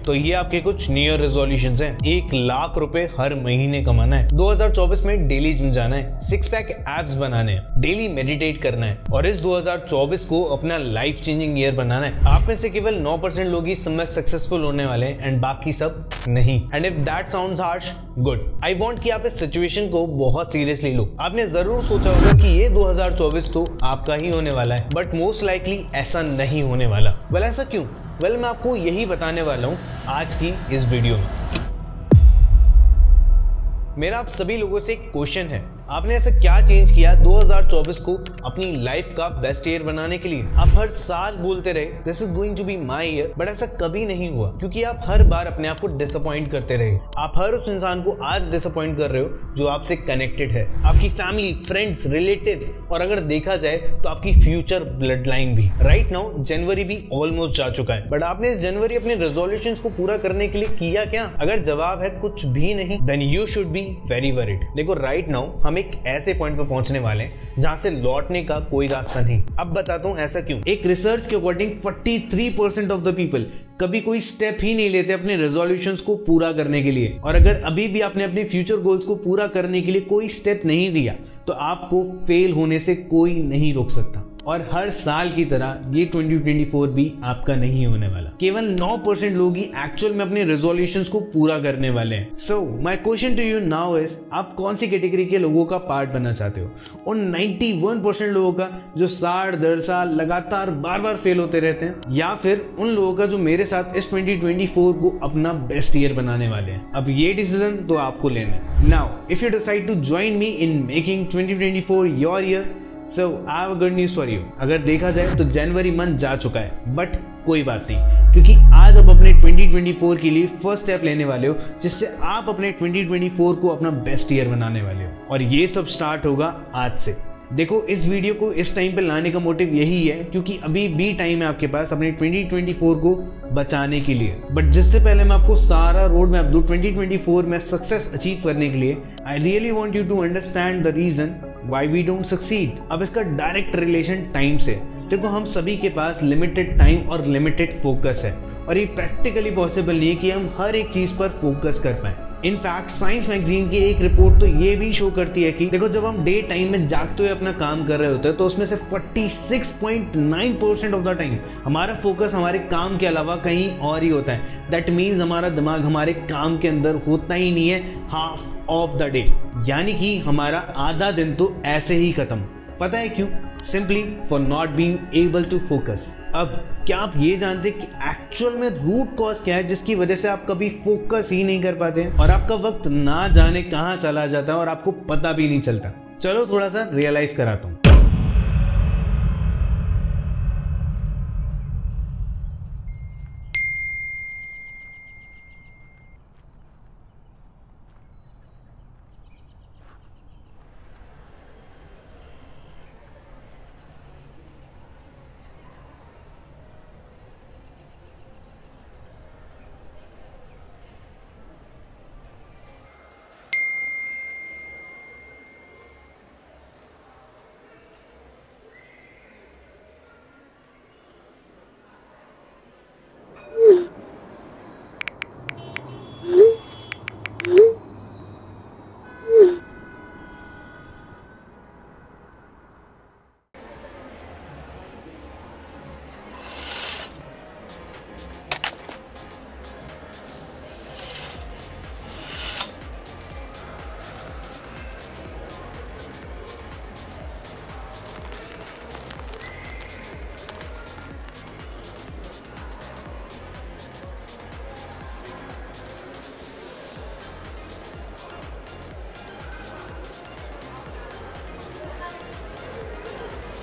तो ये आपके कुछ न्यू ईयर रेजोल्यूशंस हैं। 1,00,000 रुपए हर महीने कमाना है, 2024 में डेली जिम जाना है, 6 पैक एब्स बनाने हैं, डेली मेडिटेट करना है और इस 2024 को अपना लाइफ चेंजिंग ईयर बनाना है। आप में से केवल 9% लोग ही इसमें सक्सेसफुल होने वाले हैं एंड बाकी सब नहीं। And if that sounds harsh, good. I want कि आप इस सिचुएशन को बहुत सीरियसली लो। आपने जरूर सोचा होगा कि ये 2024 तो आपका ही होने वाला है, बट मोस्ट लाइकली ऐसा नहीं होने वाला। वेल ऐसा क्यों? वेल मैं आपको यही बताने वाला हूँ आज की इस वीडियो में। मेरा आप सभी लोगों से एक क्वेश्चन है, आपने ऐसा क्या चेंज किया 2024 को अपनी लाइफ का बेस्ट ईयर बनाने के लिए? आप हर साल बोलते रहे this is going to be my year, but ऐसा कभी नहीं हुआ क्योंकि आप हर बार अपने आप को डिसअपॉइंट करते रहे। आप हर उस इंसान को आज डिसअपॉइंट कर रहे हो जो आपसे कनेक्टेड है, आपकी फैमिली, फ्रेंड्स, रिलेटिव्स और अगर देखा जाए तो आपकी फ्यूचर ब्लड लाइन भी। राइट नाउ जनवरी भी ऑलमोस्ट जा चुका है, बट आपने इस जनवरी अपने रेजोल्यूशंस को पूरा करने के लिए किया क्या? अगर जवाब है कुछ भी नहीं, then you should be very worried. देखो राइट नाउ हम एक ऐसे पॉइंट पे पहुंचने वाले हैं जहां से लौटने का कोई रास्ता नहीं। अब बताता हूं ऐसा क्यों। एक रिसर्च के अकॉर्डिंग 43% ऑफ द पीपल कभी कोई स्टेप ही नहीं लेते अपने रेजोल्यूशंस को पूरा करने के लिए। और अगर अभी भी आपने अपने फ्यूचर गोल्स को पूरा करने के लिए कोई स्टेप नहीं लिया तो आपको फेल होने से कोई नहीं रोक सकता। और हर साल की तरह ये 2024 भी आपका नहीं होने वाला। केवल 9% लोग ही एक्चुअल में अपने रेजोल्यूशंस को पूरा करने वाले हैं। So my question to you now is, आप कौन सी कैटेगरी के लोगों का पार्ट बनना चाहते हो? उन 91% लोगों का जो साल दर साल लगातार बार बार फेल होते रहते हैं, या फिर उन लोगों का जो मेरे साथ इस 2024 को अपना बेस्ट ईयर बनाने वाले हैं? अब ये डिसीजन तो आपको लेना है। Now if you decide to join me in making 2024 your year, So I have a good news for you। अगर देखा जाए तो जनवरी मंथ जा चुका है, बट कोई बात नहीं, क्योंकि आज आप अपने 2024 के लिए फर्स्ट स्टेप लेने वाले हो जिससे आप अपने 2024 को अपना बेस्ट ईयर बनाने वाले हो। और ये सब स्टार्ट होगा आज से। देखो इस वीडियो को इस टाइम पे लाने का मोटिव यही है क्योंकि अभी भी टाइम है आपके पास अपने 2024 को बचाने के लिए। बट जिससे पहले मैं आपको सारा रोड मैप दूं 2024 में सक्सेस अचीव करने के लिए, I really want you to understand the reason why we don't succeed. अब इसका डायरेक्ट रिलेशन टाइम से। देखो हम सभी के पास लिमिटेड टाइम और लिमिटेड फोकस है और ये प्रैक्टिकली पॉसिबल नहीं है कि हम हर एक चीज पर फोकस कर पाए। इनफैक्ट साइंस मैगजीन की एक रिपोर्ट तो ये भी शो करती है कि देखो जब हम डे टाइम में जागते हुए अपना काम कर रहे होते हैं तो उसमें से 46.9% ऑफ द टाइम हमारा फोकस हमारे काम के अलावा कहीं और ही होता है। दैट मीन्स हमारा दिमाग हमारे काम के अंदर होता ही नहीं है हाफ ऑफ द डे, यानी कि हमारा आधा दिन तो ऐसे ही खत्म। पता है क्यों? Simply for not being able to focus. अब क्या आप ये जानते कि एक्चुअल में रूट कॉज क्या है जिसकी वजह से आप कभी फोकस ही नहीं कर पाते और आपका वक्त ना जाने कहां चला जाता है और आपको पता भी नहीं चलता? चलो थोड़ा सा रियलाइज कराता हूं।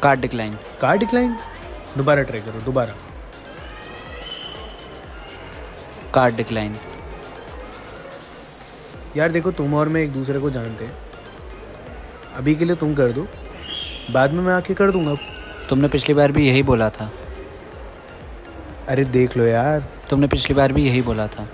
Card decline. Card decline? दोबारा ट्राई करो, दोबारा। Card decline. यार देखो तुम और मैं एक दूसरे को जानते हैं, अभी के लिए तुम कर दो, बाद में मैं आके कर दूंगा। तुमने पिछली बार भी यही बोला था। अरे देख लो यार, तुमने पिछली बार भी यही बोला था।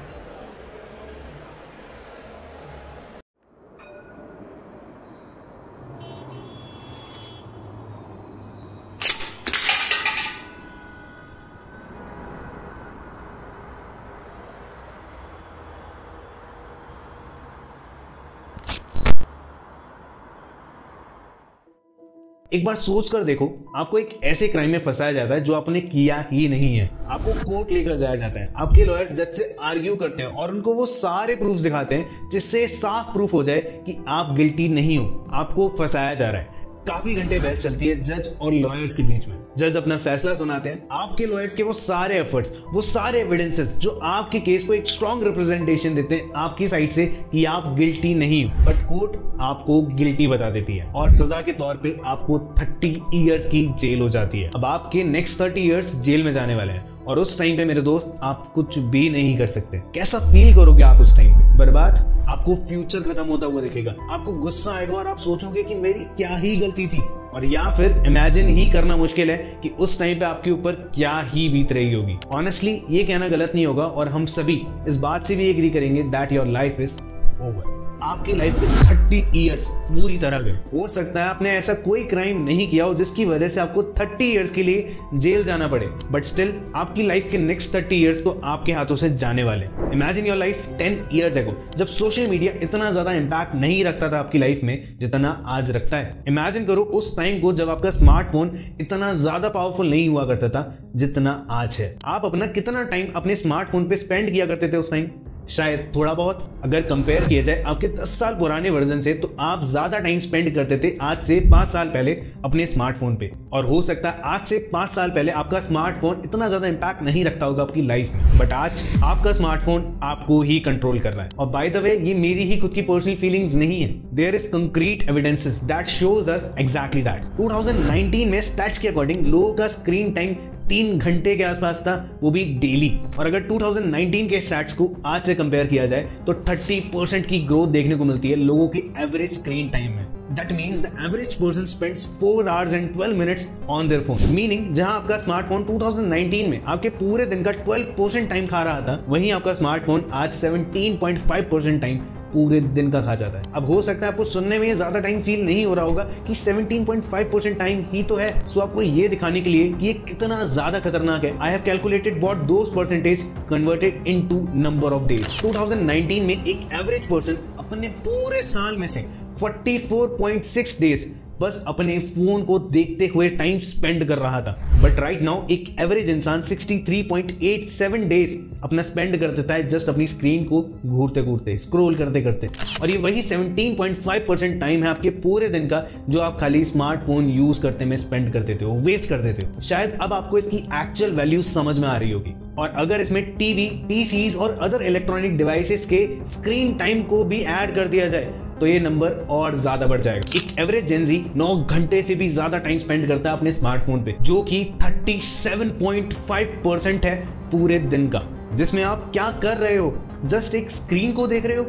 एक बार सोच कर देखो, आपको एक ऐसे क्राइम में फंसाया जाता है जो आपने किया ही नहीं है। आपको कोर्ट लेकर जाया जाता है, आपके लॉयर्स जज से आर्ग्यू करते हैं और उनको वो सारे प्रूफ दिखाते हैं जिससे साफ प्रूफ हो जाए कि आप गिल्टी नहीं हो, आपको फंसाया जा रहा है। काफी घंटे बहस चलती है जज और लॉयर्स के बीच में। जज अपना फैसला सुनाते हैं, आपके लॉयर्स के वो सारे एफर्ट्स, वो सारे एविडेंसेस जो आपके केस को एक स्ट्रॉन्ग रिप्रेजेंटेशन देते हैं आपकी साइड से कि आप गिल्टी नहीं हो, बट कोर्ट आपको गिल्टी बता देती है और सजा के तौर पे आपको 30 इयर्स की जेल हो जाती है। अब आपके नेक्स्ट 30 इयर्स जेल में जाने वाले हैं और उस टाइम पे मेरे दोस्त आप कुछ भी नहीं कर सकते। कैसा फील करोगे आप उस टाइम पे? बर्बाद। आपको फ्यूचर खत्म होता हुआ दिखेगा, आपको गुस्सा आएगा और आप सोचोगे कि मेरी क्या ही गलती थी। और या फिर इमेजिन ही करना मुश्किल है कि उस टाइम पे आपके ऊपर क्या ही बीत रही होगी। ऑनेस्टली ये कहना गलत नहीं होगा और हम सभी इस बात से भी एग्री करेंगे that your life is over. आपकी लाइफ में 30 इयर्स पूरी तरह गए। हो सकता है आपने ऐसा कोई क्राइम नहीं किया हो जिसकी वजह से आपको 30 इयर्स के लिए जेल जाना पड़े, बट स्टिल आपकी लाइफ के नेक्स्ट 30 इयर्स तो आपके हाथों से जाने वाले। Imagine your life 10 years ago, जब सोशल मीडिया इतना ज्यादा इंपैक्ट नहीं रखता था आपकी लाइफ में जितना आज रखता है। इमेजिन करो उस टाइम को जब आपका स्मार्टफोन इतना ज्यादा पावरफुल नहीं हुआ करता था जितना आज है। आप अपना कितना टाइम अपने स्मार्टफोन पे स्पेंड किया करते थे उस टाइम? शायद थोड़ा बहुत। अगर कंपेयर किया जाए आपके 10 साल पुराने वर्जन से तो आप ज्यादा टाइम स्पेंड करते थे आज से 5 साल पहले अपने स्मार्टफोन पे। और हो सकता है आज से 5 साल पहले आपका स्मार्टफोन इतना ज्यादा इंपैक्ट नहीं रखता होगा आपकी लाइफ में, बट आज आपका स्मार्टफोन आपको ही कंट्रोल कर रहा है। और बाय द वे ये मेरी ही खुद की पर्सनल फीलिंग्स नहीं है, there is concrete evidences that shows us exactly that. 2019 में स्टैट्स के अकॉर्डिंग लोगों का स्क्रीन टाइम 3 घंटे के आसपास था, वो भी डेली। और अगर 2019 के स्टैट्स को आज से कंपेयर किया जाए तो 30% की ग्रोथ देखने को मिलती है लोगों की एवरेज स्क्रीन टाइम में। That means the average person spends 4 hours and 12 minutes on their phone. Meaning जहां आपका स्मार्टफोन 2019 में आपके पूरे दिन का 12% टाइम खा रहा था, वहीं आपका स्मार्टफोन आज 17.5% टाइम पूरे दिन का खा जाता है। अब हो सकता है आपको सुनने में ज्यादा टाइम फील नहीं हो रहा होगा कि 17.5% टाइम ही तो है। सो आपको ये दिखाने के लिए कि ये कितना ज्यादा खतरनाक है, I have calculated what those percentage converted into number of days. 2019 में एक एवरेज पर्सन अपने पूरे साल में से 44.6 डेज बस अपने फोन को देखते हुए टाइम स्पेंड कर रहा था, बट राइट नाउ एक एवरेज इंसान 63.87 डेज अपना स्पेंड कर देता है जस्ट अपनी स्क्रीन को घूरते घूरते, स्क्रॉल करते करते। और ये वही 17.5% टाइम है आपके पूरे दिन का जो आप खाली स्मार्टफोन यूज करते में स्पेंड कर देते हो, वेस्ट कर देते हो। शायद अब आपको इसकी एक्चुअल वैल्यू समझ में आ रही होगी। और अगर इसमें टीवी, पीसीज और अदर इलेक्ट्रॉनिक डिवाइसेस के स्क्रीन टाइम को भी ऐड कर दिया जाए तो ये नंबर और ज्यादा बढ़ जाएगा। एक एवरेज जेनजी 9 घंटे से भी ज्यादा टाइम स्पेंड करता है अपने स्मार्टफोन पे, जो कि 37.5% है पूरे दिन का, जिसमें आप क्या कर रहे हो? जस्ट एक स्क्रीन को देख रहे हो?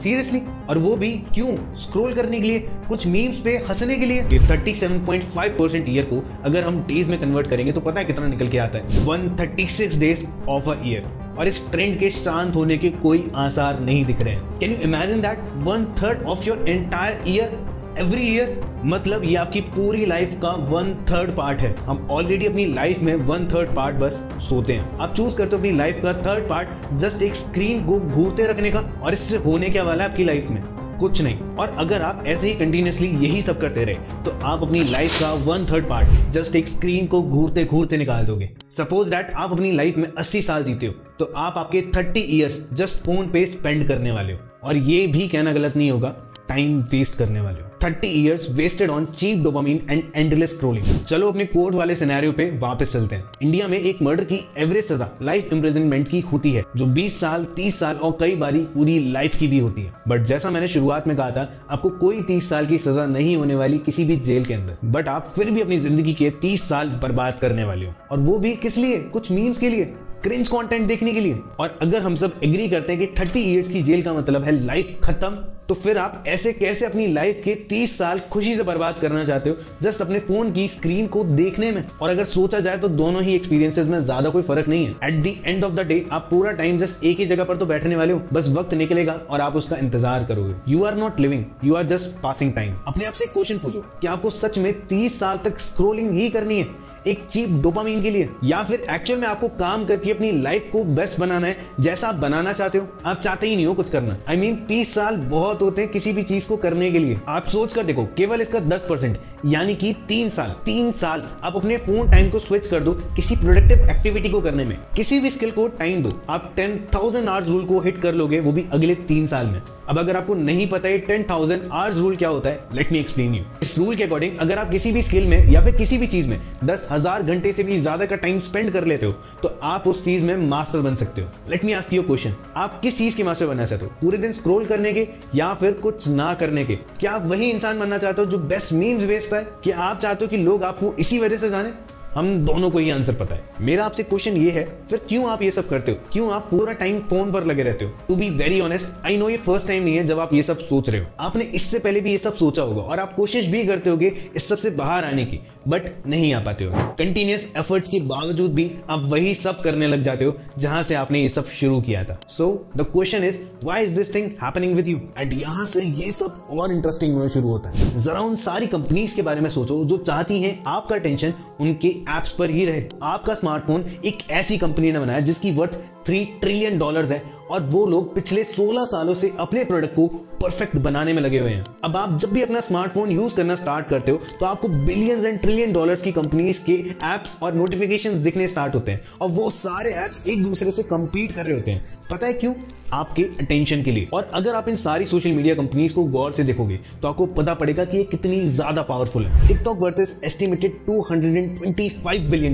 सीरियसली? और वो भी क्यों? स्क्रॉल करने के लिए, कुछ मीम्स पे हंसने के लिए? ये 37.5% ईयर को अगर हम डेज में कन्वर्ट करेंगे तो पता है कितना निकल के आता है? 136 डेज ऑफ अ ईयर। और इस ट्रेंड के शांत होने के कोई आसार नहीं दिख रहे हैं। Can you imagine that 1/3 of your entire year every year? मतलब ये आपकी पूरी लाइफ का 1/3 पार्ट है। हम ऑलरेडी अपनी लाइफ में 1/3 पार्ट बस सोते हैं। आप चूज करते हो अपनी लाइफ का 3rd पार्ट जस्ट एक स्क्रीन को घूरते रखने का, और इससे होने क्या वाला है आपकी लाइफ में? कुछ नहीं। और अगर आप ऐसे ही कंटिन्यूसली यही सब करते रहे तो आप अपनी लाइफ का 1/3 पार्ट जस्ट एक स्क्रीन को घूरते घूरते निकाल दोगे। सपोज दैट आप अपनी लाइफ में 80 साल जीते हो तो आप आपके 30 इयर्स जस्ट फोन पे स्पेंड करने वाले हो। और ये भी कहना गलत नहीं होगा, टाइम वेस्ट करने वाले हो। 30 years wasted on cheap dopamine and endless scrolling. चलो अपने कोर्ट वाले सिनेरियो पे वापस चलते हैं। इंडिया में एक मर्डर की एवरेज सजा लाइफ इम्प्रिजनमेंट की होती है, जो 20 साल, 30 साल और कई बारी पूरी लाइफ की भी होती है। बट जैसा मैंने शुरुआत में कहा था, आपको कोई 30 साल की सजा नहीं होने वाली किसी भी जेल के अंदर, बट आप फिर भी अपनी जिंदगी के 30 साल बर्बाद करने वाले हो। और वो भी किस लिए? कुछ मीम्स के लिए, क्रिंज कंटेंट देखने के लिए। और अगर हम सब एग्री करते हैं कि 30 इयर्स की जेल का मतलब है लाइफ खत्म, तो फिर आप ऐसे कैसे अपनी लाइफ के 30 साल खुशी से बर्बाद करना चाहते हो जस्ट अपने फोन की स्क्रीन को देखने में? और अगर सोचा जाए तो दोनों ही एक्सपीरियंसेस में ज्यादा कोई फर्क नहीं है। At the end of the day आप पूरा टाइम जस्ट एक ही जगह पर तो बैठने वाले हो, बस वक्त निकलेगा और आप उसका इंतजार करोगे। You are not living, you are just passing time. अपने आप से क्वेश्चन पूछो कि आपको सच में 30 साल तक स्क्रोलिंग ही करनी है? एक चीप डोपामिन के लिए, या फिर एक्चुअल में आपको काम करके अपनी लाइफ को बेस्ट बनाना है जैसा आप बनाना चाहते हो? आप चाहते ही नहीं हो कुछ करना। I mean 30 साल बहुत होते हैं किसी भी चीज को करने के लिए। आप सोच कर देखो, केवल इसका 10% यानी कि 3 साल आप अपने फोन टाइम को स्विच कर दो किसी प्रोडक्टिव एक्टिविटी को करने में। किसी भी स्किल को टाइम दो, आप 10,000 आवर्स रूल को हिट कर लोगे, वो भी अगले 3 साल में। अब अगर आपको नहीं पता है 10,000 आवर्स रूल क्या होता है, लेट मी एक्सप्लेन यू। इस रूल के अकॉर्डिंग अगर आप किसी भी स्किल में या फिर किसी भी चीज में 10,000 घंटे से भी ज्यादा का टाइम स्पेंड कर लेते हो तो आप उस चीज में मास्टर बन सकते हो। Let me ask you a question, आप किस चीज के मास्टर बनना चाहते हो? पूरे दिन स्क्रॉल करने के या फिर कुछ ना करने के? क्या आप वही इंसान बनना चाहते हो जो बेस्ट मीम्स भेजता है? क्या आप चाहते हो कि लोग आपको इसी वजह से जाने? हम दोनों को ही आंसर पता है। मेरा आपसे क्वेश्चन ये है, फिर क्यों आप ये सब करते हो? क्यों आप पूरा टाइम फोन पर लगे रहते हो? To be very honest, I know ये फर्स्ट टाइम नहीं है जब आप ये सब सोच रहे हो। आपने इससे पहले भी ये सब सोचा होगा और आप कोशिश भी करते होगे इस सब से बाहर आने की, बट नहीं आ पाते हो। कंटिन्यूअस एफर्ट्स के बावजूद भी आप वही सब करने लग जाते हो जहां से आपने ये सब शुरू किया था। So the question is, why is this thing happening with you? And यहां से ये सब और इंटरेस्टिंग होना शुरू होता है। जरा उन सारी कंपनीज के बारे में सोचो जो चाहती हैं आपका टेंशन उनके एप्स पर ही रहे। आपका स्मार्टफोन एक ऐसी कंपनी ने बनाया जिसकी वर्थ $3 ट्रिलियन है और वो लोग पिछले 16 सालों से अपने प्रोडक्ट को परफेक्ट बनाने में लगे हुए हैं। अब आप जब भी अपना स्मार्टफोन यूज करना स्टार्ट करते हो तो आपको बिलियंस एंड ट्रिलियन डॉलर्स की कंपनीज के एप्स और नोटिफिकेशंस दिखने स्टार्ट होते हैं और वो सारे एप्स एक दूसरे से कंपीट कर रहे होते हैं। पता है क्यों? आपके अटेंशन के लिए। और अगर आप इन सारी सोशल मीडिया कंपनीज को गौर से देखोगे तो आपको पता पड़ेगा कि ये कितनी ज्यादा पावरफुल है। TikTok worth is estimated $225 billion.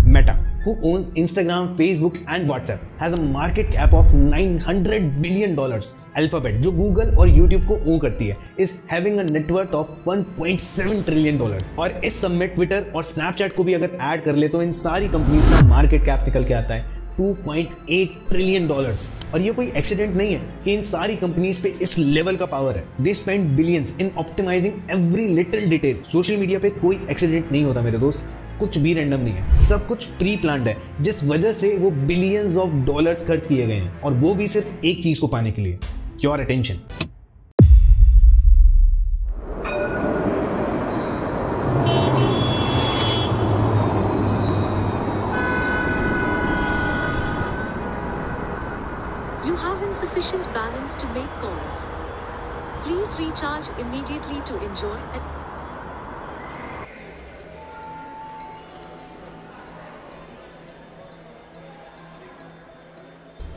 Meta, who owns Instagram, Facebook and WhatsApp, has a market cap of $900 billion. Alphabet, जो Google और YouTube को ओन करती है, is having a net worth of $1.7 trillion. और इस सब में ट्विटर और स्नैपचैट को भी अगर ऐड कर ले तो इन सारी कंपनीज का मार्केट कैप निकल के आता है $2.8 ट्रिलियन। और ये कोई एक्सीडेंट नहीं है कि इन सारी कंपनीज पे इस लेवल का पावर है। They spend billions in optimising every little detail. Social media पे कोई एक्सीडेंट नहीं होता मेरे दोस्त, कुछ भी रैंडम नहीं है, सब कुछ प्री प्लान्ड है, जिस वजह से वो बिलियंस ऑफ डॉलर्स खर्च किए गए हैं और वो भी सिर्फ एक चीज को पाने के लिए, your attention. You have insufficient balance to make calls. Please recharge immediately to enjoy it.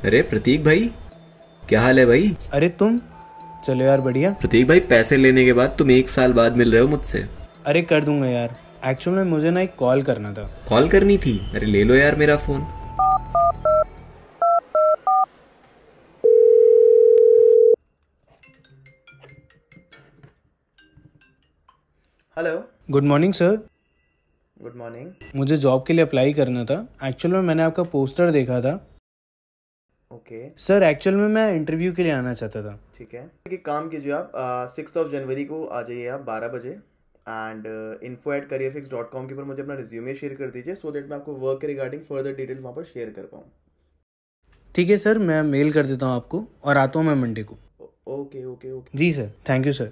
अरे प्रतीक भाई, क्या हाल है भाई? अरे तुम? चलो यार बढ़िया। प्रतीक भाई, पैसे लेने के बाद तुम 1 साल बाद मिल रहे हो मुझसे। अरे कर दूंगा यार, एक्चुअल में मुझे ना एक कॉल करना था। कॉल करनी थी? अरे ले लो यार मेरा phone. Hello, good morning sir. Good morning. मुझे जॉब के लिए अप्लाई करना था। एक्चुअल में मैंने आपका पोस्टर देखा था। ओके सर, एक्चुअल में मैं इंटरव्यू के लिए आना चाहता था। ठीक है, एक काम कीजिए आप 6 जनवरी को आ जाइए आप 12 बजे एंड info@careerfix.com के ऊपर मुझे अपना रिज्यूमे शेयर कर दीजिए सो दैट मैं आपको वर्क के रिगार्डिंग फर्दर डिटेल वहाँ पर शेयर कर पाऊँ। ठीक है सर, मैं मेल कर देता हूँ आपको और आता हूँ मैं मंडे को। Okay okay okay. जी सर, थैंक यू सर।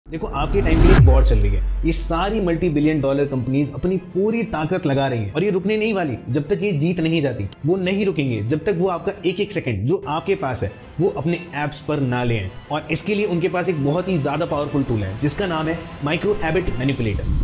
देखो, आपके टाइम की एक वॉर चल रही है। ये सारी $multi-billion कंपनीज अपनी पूरी ताकत लगा रही हैं और ये रुकने नहीं वाली जब तक ये जीत नहीं जाती। वो नहीं रुकेंगे जब तक वो आपका एक एक सेकंड जो आपके पास है वो अपने एप्स पर ना लें। और इसके लिए उनके पास एक बहुत ही ज्यादा पावरफुल टूल है जिसका नाम है माइक्रो हैबिट मैनिपुलेटर।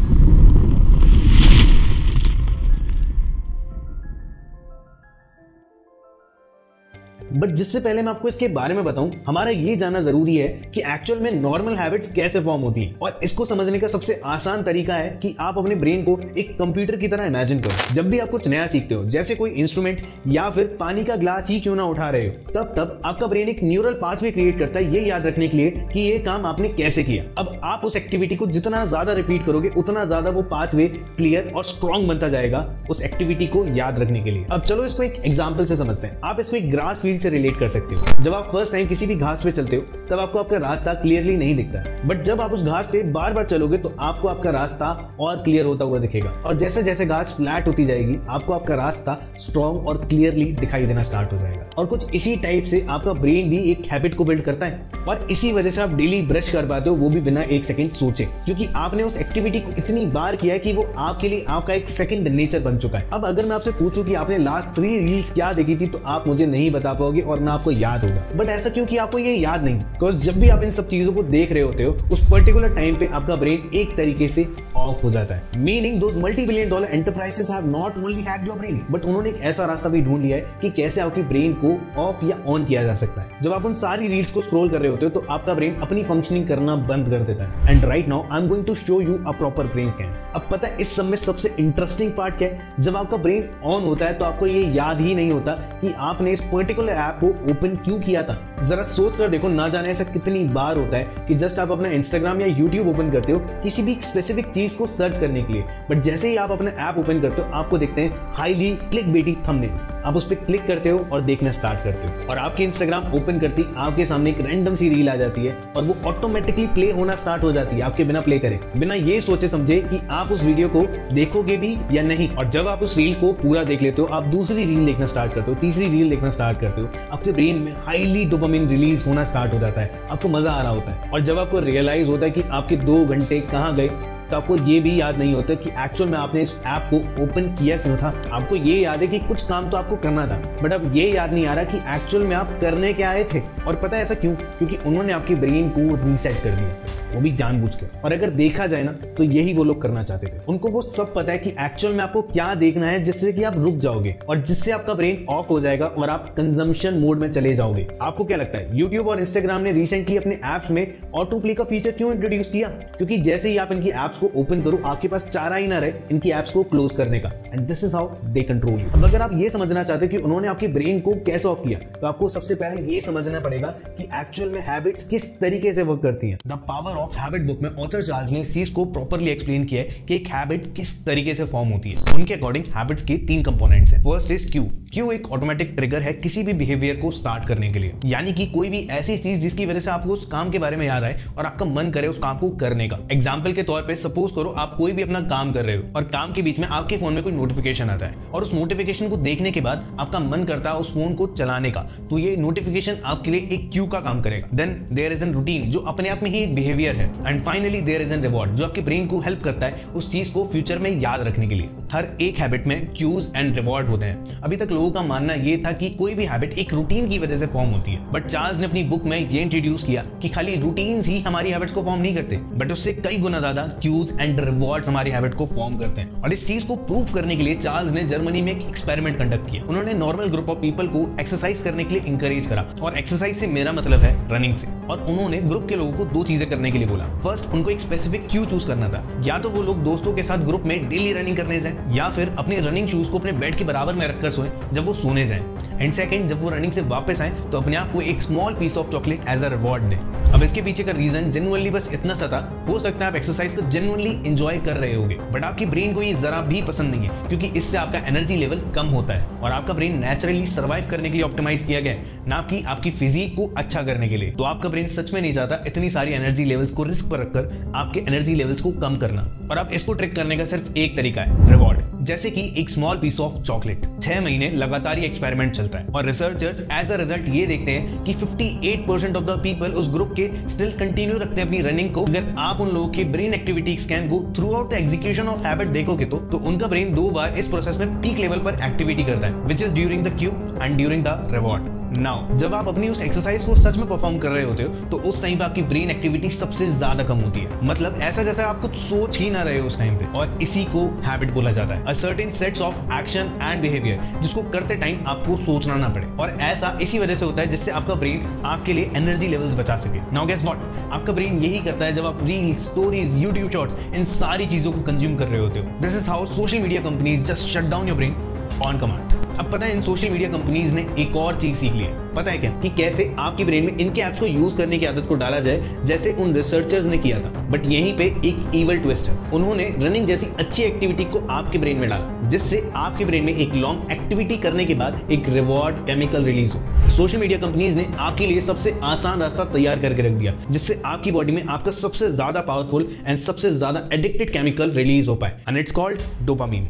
बट जिससे पहले मैं आपको इसके बारे में बताऊं, हमारा ये जानना जरूरी है कि एक्चुअल में नॉर्मल हैबिट्स कैसे फॉर्म होती हैं। और इसको समझने का सबसे आसान तरीका है कि आप अपने ब्रेन को एक कंप्यूटर की तरह इमेजिन करो। जब भी आप कुछ नया सीखते हो, जैसे कोई इंस्ट्रूमेंट या फिर पानी का ग्लास ही क्यों ना उठा रहे हो, तब आपका ब्रेन एक न्यूरल पाथवे क्रिएट करता है ये याद रखने के लिए कि ये काम आपने कैसे किया। अब आप उस एक्टिविटी को जितना ज्यादा रिपीट करोगे उतना ज्यादा वो पाथवे क्लियर और स्ट्रॉन्ग बनता जाएगा उस एक्टिविटी को याद रखने के लिए। अब चलो इसको एक एग्जाम्पल से समझते हैं। आप इसको एक ग्रास फील्ड से रिलेट कर सकते हो। जब आप फर्स्ट टाइम किसी भी घास पे चलते हो तब आपको आपका रास्ता क्लियरली नहीं दिखता है, बट जब आप उस घास पे बार बार चलोगे तो आपको आपका रास्ता और क्लियर होता हुआ दिखेगा। और जैसे जैसे घास फ्लैट होती जाएगी आपको आपका रास्ता स्ट्रॉन्ग और क्लियरली दिखाई देना स्टार्ट हो जाएगा। और कुछ इसी टाइप से आपका ब्रेन भी एक हैबिट को बिल्ड करता है और इसी वजह से आप डेली ब्रश कर पाते हो, वो भी बिना एक सेकंड सोचे, क्योंकि आपने उस एक्टिविटी को इतनी बार किया है कि वो आपके लिए आपका एक सेकंड नेचर बन चुका है। अब अगर मैं आपसे पूछूं कि आपने लास्ट 3 रील्स क्या देखी थी तो आप मुझे नहीं बता पाओगे और ना आपको याद होगा। बट ऐसा क्यों कि आपको ये याद नहीं, बिकॉज जब भी आप इन सब चीजों को देख रहे होते हो उस पर्टिकुलर टाइम पे आपका ब्रेन एक तरीके से ऑफ हो जाता है। Meaning those multi-billion dollar enterprises have not only hacked your brain, but उन्होंने एक ऐसा रास्ता भी ढूंढ लिया है कि कैसे आपके ब्रेन को ऑफ या ऑन किया जा सकता है। जब आप उन सारी रील्स को स्क्रॉल कर रहे होते हो तो आपका ब्रेन अपनी फंक्शनिंग करना बंद कर देता है। And right now I am going to show you a proper brain scan. अब पता है इस सब में सबसे इंटरेस्टिंग पार्ट क्या है? जब आपका ब्रेन ऑन होता है तो आपको ये याद ही नहीं होता कि आपने इस पर्टिकुलर ऐप को ओपन क्यों किया था। जरा सोच कर देखो, ना जाने ऐसा कितनी बार होता है कि जस्ट आप अपना इंस्टाग्राम या यूट्यूब ओपन करते हो किसी भी स्पेसिफिक चीज को सर्च करने के लिए, बट जैसे ही आप अपना ऐप ओपन करते हो आपको देखते हैं हाईली क्लिकबेटी थंबनेल्स। आप उस पर क्लिक करते हो और देखना स्टार्ट करते हो और आपके इंस्टाग्राम ओपन करती आपके सामने एक रैंडम सी रील आ जाती है और वो ऑटोमेटिकली प्ले होना स्टार्ट हो जाती है आपके बिना प्ले करे, बिना ये सोचे समझे कि आप उस वीडियो को देखोगे भी या नहीं। और जब आप उस रील को पूरा देख लेते हो आप दूसरी रील देखना स्टार्ट करते हो, तीसरी रील देखना स्टार्ट करते हो, आपके ब्रेन में हाईली डोपामिन रिलीज होना स्टार्ट हो जाता है, आपको मजा आ रहा होता है। और जब आपको रियलाइज होता है कि आपके 2 घंटे कहाँ गए तो आपको ये भी याद नहीं होता कि एक्चुअल में आपने इस ऐप को ओपन किया क्यों था। आपको ये याद है कि कुछ काम तो आपको करना था, बट अब ये याद नहीं आ रहा कि एक्चुअल में आप करने क्या आए थे। और पता है ऐसा क्यों? क्योंकि उन्होंने आपके ब्रेन को रीसेट कर दिया, वो भी जानबूझ के। और अगर देखा जाए ना तो यही वो लोग करना चाहते थे। उनको वो सब पता है कि एक्चुअल में आपको क्या देखना है जिससे कि आप रुक जाओगे और जिससे आपका ब्रेन ऑफ हो जाएगा और आप कंजम्पशन मोड में चले जाओगे। आपको क्या लगता है यूट्यूब और इंस्टाग्राम ने रिसेंटली अपने ऐप्स में ऑटो प्ले का फीचर क्यों इंट्रोड्यूस किया? क्योंकि जैसे ही आप इनकी ऐप्स को ओपन करो आपके पास चारा ही ना रहे इनकी ऐप्स को क्लोज करने का। And this is how they control you. अब अगर आप ये समझना चाहते हो कि उन्होंने आपके ब्रेन को कैसे ऑफ किया तो आपको सबसे पहले ये समझना पड़ेगा कि एक्चुअल में हैबिट्स किस तरीके से वर्क करती हैं। The power of habit book में ऑथर चार्ल्स ने इस चीज को प्रॉपर्ली एक्सप्लेन किया है कि एक हैबिट किस तरीके से फॉर्म होती है। उनके अकॉर्डिंग हैबिट्स के 3 कंपोनेंट्स हैं। First is Q. क्यू एक ऑटोमेटिक ट्रिगर है किसी भी बिहेवियर को स्टार्ट करने के लिए, यानी कि कोई भी ऐसी चीज जिसकी वजह से आपको उस काम के बारे में याद आए और आपका मन करे उस काम को करने का। एग्जाम्पल के तौर पे सपोज करो आप कोई भी अपना काम कर रहे हो और काम के बीच में आपके फोन में कोई नोटिफिकेशन आता है और उस नोटिफिकेशन को देखने के बाद आपका मन करता है उस फोन को चलाने का, तो ये नोटिफिकेशन आपके लिए एक क्यू का काम करेगा। Then there is an routine जो अपने आप में ही एक बिहेवियर है। And finally there is an reward जो आपके ब्रेन को हेल्प करता है उस चीज को फ्यूचर में याद रखने के लिए। हर एक हैबिट में क्यूज एंड रिवॉर्ड होते हैं। अभी तक लोगों का मानना ये था कि कोई भी हैबिट एक रूटीन की वजह से फॉर्म होती है, बट चार्ल्स ने अपनी बुक में ये इंट्रोड्यूस किया कि खाली रूटीन्स ही हमारी हैबिट्स को फॉर्म नहीं करते, बट उससे कई गुना ज्यादा क्यूज एंड रिवॉर्ड्स हमारी हैबिट को फॉर्म करते हैं। और इस चीज को प्रूव करने के लिए चार्ल्स ने जर्मनी में एक एक्सपेरिमेंट कंडक्ट किया। उन्होंने नॉर्मल ग्रुप ऑफ पीपल को एक्सरसाइज करने के लिए इंकरेज करा, और एक्सरसाइज से मेरा मतलब है रनिंग से। और उन्होंने ग्रुप के लोगों को 2 चीजें करने के लिए बोला। फर्स्ट, उनको एक स्पेसिफिक क्यू चूज करना था, या तो वो लोग दोस्तों के साथ ग्रुप में डेली रनिंग करने जाएं, या फिर अपने रनिंग शूज को अपने बेड के बराबर में रखकर सोएं जब वो सोने जाएं। एंड सेकंड, जब वो रनिंग से वापस आए तो अपने आप को एक small piece of chocolate as a reward दें। अब इसके पीछे का रीजन जेन्युइनली बस इतना सा था, हो सकता है आप एक्सरसाइज को जेन्युइनली एंजॉय कर रहे होगे, बट आपकी ब्रेन को ये जरा भी पसंद नहीं है, क्योंकि इससे आपका एनर्जी लेवल कम होता है और आपका ब्रेन नेचुरली सर्वाइव करने के लिए ऑप्टिमाइज किया गया है, ना कि आपकी फिजिक को अच्छा करने के लिए। तो आपका ब्रेन सच में नहीं चाहता इतनी सारी एनर्जी लेवल्स को रिस्क पर रखकर आपके एनर्जी लेवल्स को कम करना। और अब इसको ट्रिक करने का सिर्फ एक तरीका है, रिवॉर्ड। जैसे कि एक स्मॉल पीस ऑफ चॉकलेट। 6 महीने लगातार ये एक्सपेरिमेंट चलता है और रिसर्चर्स एज अ रिजल्ट ये देखते हैं कि 58% ऑफ द पीपल उस ग्रुप के स्टिल कंटिन्यू रखते हैं अपनी रनिंग को। अगर आप उन लोगों के ब्रेन एक्टिविटी स्कैन को through out the execution of habit देखोगे तो उनका ब्रेन 2 बार इस प्रोसेस में पीक लेवल पर एक्टिविटी करता है, which is during the Q and during the reward. Now जब आप अपनी उस एक्सरसाइज को सच में परफॉर्म कर रहे होते हो तो उस टाइम पे आपकी ब्रेन एक्टिविटी सबसे ज्यादा कम होती है, मतलब ऐसा जैसे आप कुछ सोच ही ना रहे हो उस टाइम पे, और इसी को हैबिट बोला जाता है। A certain sets of action and behaviour जिसको करते टाइम आपको सोचना ना पड़े, और ऐसा इसी वजह से होता है जिससे आपका ब्रेन आपके लिए एनर्जी लेवल्स बचा सके। नाउ गेस व्हाट, आपका ब्रेन यही करता है जब आप रील्स, स्टोरीज, यूट्यूब शॉर्ट्स, इन सारी चीजों को कंज्यूम कर रहे होते हो। This is how social media companies just shut down your brain on command. अब पता है इन सोशल मीडिया कंपनीज ने एक और चीज सीख ली है, पता है क्या, कि कैसे आपकी ब्रेन में इनके ऐप्स को यूज करने की आदत को डाला जाए, जैसे उन रिसर्चर्स ने किया था। बट यहीं पे एक इवल ट्विस्ट है, उन्होंने रनिंग जैसी अच्छी एक्टिविटी को आपके ब्रेन में डाला, जिससे आपके ब्रेन में एक लॉन्ग एक्टिविटी करने के बाद एक रिवॉर्ड केमिकल रिलीज हो। सोशल मीडिया कंपनीज ने आपके लिए सबसे आसान रास्ता तैयार करके रख दिया, जिससे आपकी बॉडी में आपका सबसे ज्यादा पावरफुल एंड सबसे ज्यादा एडिक्टेड केमिकल रिलीज हो पाए, एंड इट्स कॉल्ड डोपामीन।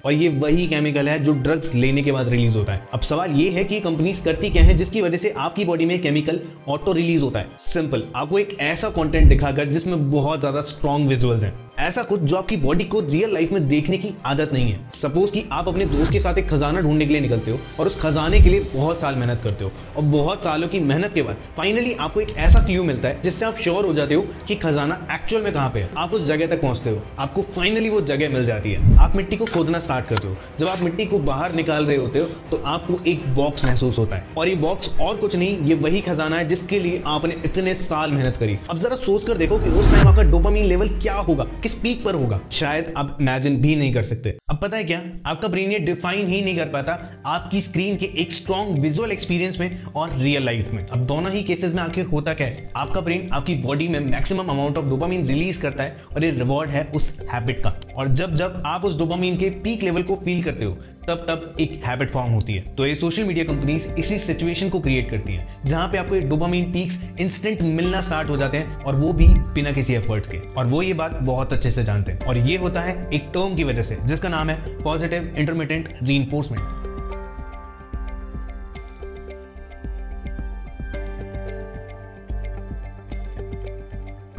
और ये वही केमिकल है जो ड्रग्स लेने के बाद रिलीज होता है। अब सवाल ये है कि कंपनीज करती क्या है जिसकी वजह से आपकी बॉडी में केमिकल ऑटो रिलीज होता है। सिंपल, आपको एक ऐसा कंटेंट दिखाकर जिसमें बहुत ज्यादा स्ट्रॉन्ग विजुअल्स हैं, ऐसा कुछ जो आपकी बॉडी को रियल लाइफ में देखने की आदत नहीं है। सपोज कि आप अपने दोस्त के साथ एक खजाना ढूंढने के लिए निकलते हो और उस खजाने के लिए बहुत साल मेहनत करते हो, और बहुत सालों की मेहनत के बाद फाइनली आपको एक ऐसा क्लू मिलता है जिससे आप श्योर हो जाते हो कि खजाना एक्चुअल में कहाँ पे है। आप उस जगह तक पहुंचते हो, आपको फाइनली वो जगह मिल जाती है। आप मिट्टी को खोदना स्टार्ट करते हो। जब आप मिट्टी को बाहर निकाल रहे होते हो तो आपको एक बॉक्स महसूस होता है, और ये बॉक्स और कुछ नहीं, ये वही खजाना है जिसके लिए आपने इतने साल मेहनत करी। अब जरा सोच कर देखो कि उस टाइम आपका डोपामीन लेवल क्या होगा, किस पीक पर होगा, शायद आप इमेजिन भी नहीं कर सकते। अब पता है क्या, आपका ब्रेन ये डिफाइन ही नहीं कर पाता आपकी स्क्रीन के एक स्ट्रॉन्ग विजुअल एक्सपीरियंस में और रियल लाइफ में। अब दोनों ही केसेस में आखिर होता क्या है, आपका ब्रेन आपकी बॉडी में maximum amount of dopamine release करता है, और ये रिवॉर्ड है उस हैबिट का। और जब जब आप उस डोपामीन के पीक लेवल को फील करते हो, तब तब एक हैबिट फॉर्म होती है। तो ये सोशल मीडिया कंपनीज इसी सिचुएशन को क्रिएट करती हैं जहां पे आपको ये डोपामीन पीक्स इंस्टेंट मिलना स्टार्ट हो जाते हैं, और वो भी बिना किसी एफर्ट्स के। और वो ये बात बहुत अच्छे से जानते हैं, और ये होता है एक टर्म की वजह से जिसका नाम है पॉजिटिव इंटरमिटेंट रीइंफोर्समेंट।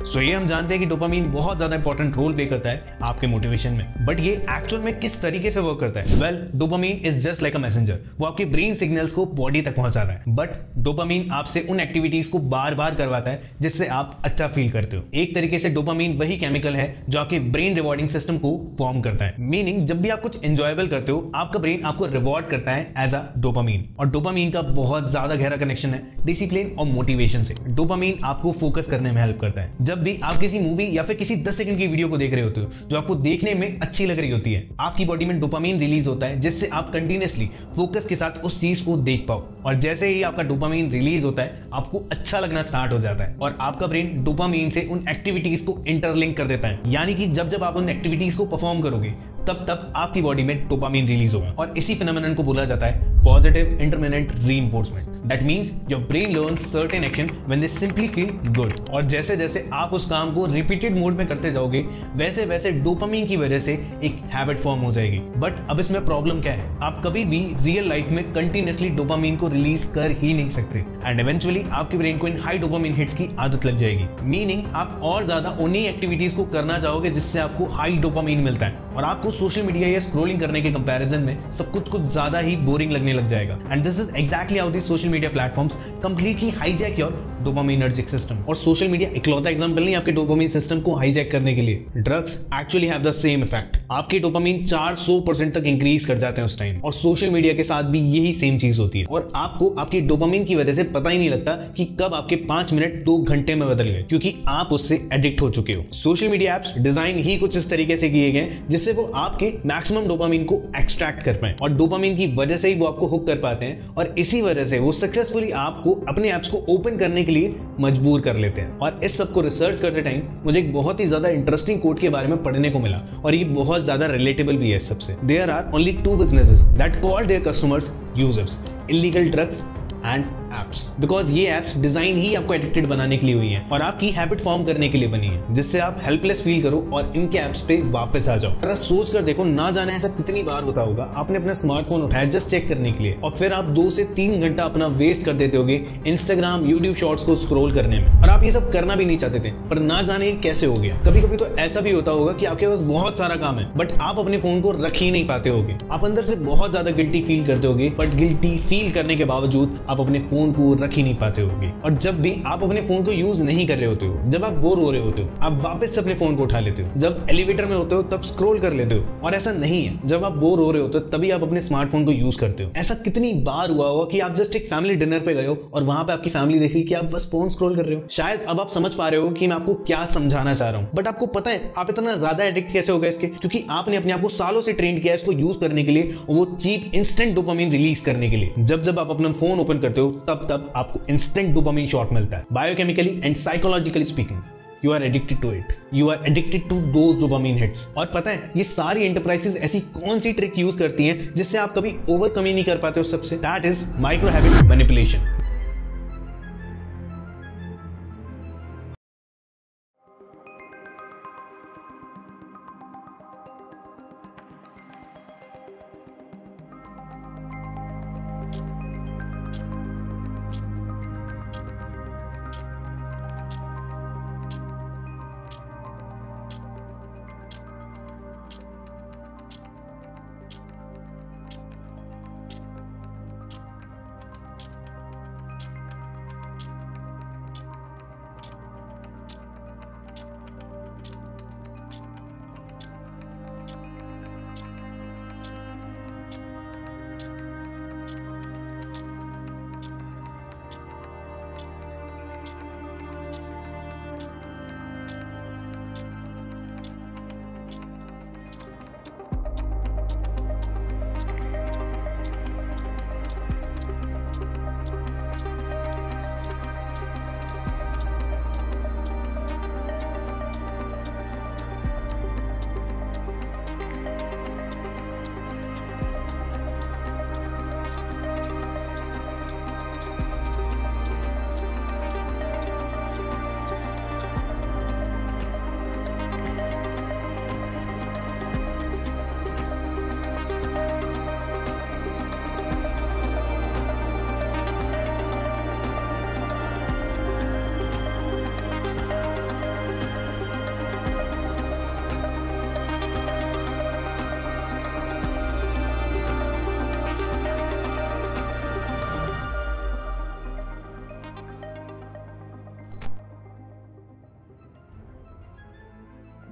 तो ये हम जानते हैं कि डोपामीन बहुत ज्यादा इंपॉर्टेंट रोल प्ले करता है आपके मोटिवेशन में, बट ये एक्चुअल में किस तरीके से वर्क करता है? Well, dopamine is just like a messenger. वो आपके ब्रेन सिग्नल्स को बॉडी तक पहुंचा रहा है, बट डोपामीन आपसे उन एक्टिविटीज को बार बार करवाता है जिससे आप अच्छा फील करते हो। एक तरीके से डोपामीन वही केमिकल है जो आपके ब्रेन रिवॉर्डिंग सिस्टम को फॉर्म करता है। मीनिंग, जब भी आप कुछ एंजॉयबल करते हो, आपका ब्रेन आपको रिवॉर्ड करता है एज अ डोपामीन। और डोपामीन का बहुत ज्यादा गहरा कनेक्शन है डिसिप्लिन और मोटिवेशन से। डोपामीन आपको फोकस करने में हेल्प करता है। जब भी आप किसी मूवी या फिर किसी 10 सेकंड की वीडियो को देख रहे होते हो जो आपको देखने में अच्छी लग रही होती है, आपकी बॉडी में डोपामीन रिलीज होता है जिससे आप कंटिन्यूअसली फोकस के साथ उस चीज को देख पाओ। और जैसे ही आपका डोपामीन रिलीज होता है, आपको अच्छा लगना स्टार्ट हो जाता है, और आपका ब्रेन डोपामीन से उन एक्टिविटीज को इंटरलिंक कर देता है। यानी कि जब जब आप उन एक्टिविटीज को परफॉर्म करोगे, तब तब आपकी बॉडी में डोपामीन रिलीज होगा, और इसी फिनोमेनन को बोला जाता है positive intermittent reinforcement. That means your brain learns certain action when they simply feel good. और जैसे जैसे आप उस काम को रिपीटेड मोड में करते जाओगे, वैसे वैसे डोपामीन की वजह से एक हैबिट फॉर्म हो जाएगी। बट अब इसमें प्रॉब्लम क्या है, आप कभी भी रियल लाइफ में कंटिन्यूअसली डोपामीन को रिलीज कर ही नहीं सकते, एंड इवेंचुअली आपके ब्रेन को इन हाई डोपामीन हिट्स की आदत लग जाएगी। मीनिंग, आप और ज्यादा उन्हीं एक्टिविटीज को करना चाहोगे जिससे आपको हाई डोपामीन मिलता है, और आपको सोशल मीडिया या स्क्रॉलिंग करने के कंपैरिजन में सब कुछ ज्यादा ही बोरिंग लगने लग जाएगा। And this is exactly how this social media platforms completely hijack your dopaminergic system. और सोशल मीडिया इकलौता एग्जांपल नहीं आपके डोपामिन सिस्टम को हाईजैक करने के लिए। Drugs actually have the same effect. आपके डोपामिन 400% तक इंक्रीज कर जाते हैं उस टाइम, और सोशल मीडिया के साथ भी यही सेम चीज होती है, और आपको आपकी डोपामिन की वजह से पता ही नहीं लगता कि कब आपके 5 मिनट 2 घंटे में बदल गए, क्योंकि आप उससे एडिक्ट हो चुके हो। सोशल मीडिया एप्स डिजाइन ही कुछ इस तरीके से किए गए जिससे वो आपके मैक्सिमम डोपामिन को एक्सट्रैक्ट कर पाए, और डोपामिन की वजह से ही वो आपको हुक कर पाते हैं, और इसी वजह से वो सक्सेसफुली आपको अपने ऐप्स को ओपन करने के लिए मजबूर कर लेते हैं। और इस सब को रिसर्च करते टाइम मुझे एक बहुत ही ज्यादा इंटरेस्टिंग कोट के बारे में पढ़ने को मिला, और ये बहुत ज्यादा रिलेटेबल भी है इस सबसे। There are only 2 businesses that call their customers users, illegal drugs and apps. Because ये एप्स डिजाइन ही आपको एडिक्टेड बनाने के लिए हुई है, और आपकी हैबिट फॉर्म करने के लिए बनी है, जिससे आप हेल्पलेस फील करो और इनके एप्स पे वापस आ जाओ। जरा सोच कर देखो, ना जाने ऐसा कितनी बार होता होगा आपने अपना स्मार्टफोन उठाया जस्ट चेक करने के लिए, और फिर आप 2 से 3 घंटा अपना वेस्ट कर देते होगे इंस्टाग्राम, यूट्यूब शॉर्ट्स को स्क्रॉल करने में, और आप ये सब करना भी नहीं चाहते थे, पर ना जाने कैसे हो गया। कभी कभी तो ऐसा भी होता होगा कि आपके पास बहुत सारा काम है, बट आप अपने फोन को रख ही नहीं पाते होगे। आप अंदर से बहुत ज्यादा गिल्टी फील करते होगे, बट गिल्टी फील करने के बावजूद आप अपने फोन को रख ही नहीं पाते होगे। और जब भी आप अपने फोन को यूज नहीं कर रहे होते हो, जब आप बोर हो रहे होते हो, आप वापस से अपने फोन को उठा लेते हो। जब एलिवेटर में होते हो तब स्क्रॉल कर लेते हो, और ऐसा नहीं है, जब आप बोर हो रहे होते हो तभी आप अपने स्मार्टफोन को यूज करते हो। ऐसा कितनी बार हुआ होगा कि आप जस्ट एक फैमिली डिनर पे गए हो और वहां पे आपकी फैमिली देख रही कि आप बस फोन स्क्रॉल कर रहे हो। शायद अब आप समझ पा रहे हो कि मैं आपको क्या समझाना चाह रहा हूं, बट आपको पता है आप इतना ज्यादा एडिक्ट कैसे हो गए इसके, क्योंकि आपने अपने आप को सालों से ट्रेन किया इसको यूज करने के लिए, वो चीप इंस्टेंट डोपामिन रिलीज करने के लिए। जब जब आप अपना फोन ओपन करते हो तब आपको इंस्टेंट डोपामिन शॉट मिलता है। Biochemically and psychologically speaking you are addicted to it, you are addicted to those dopamine hits. और पता है ये सारी एंटरप्राइजेस ऐसी कौन सी ट्रिक यूज करती हैं जिससे आप कभी ओवरकम ही नहीं कर पाते उस सबसे? That is micro habit manipulation.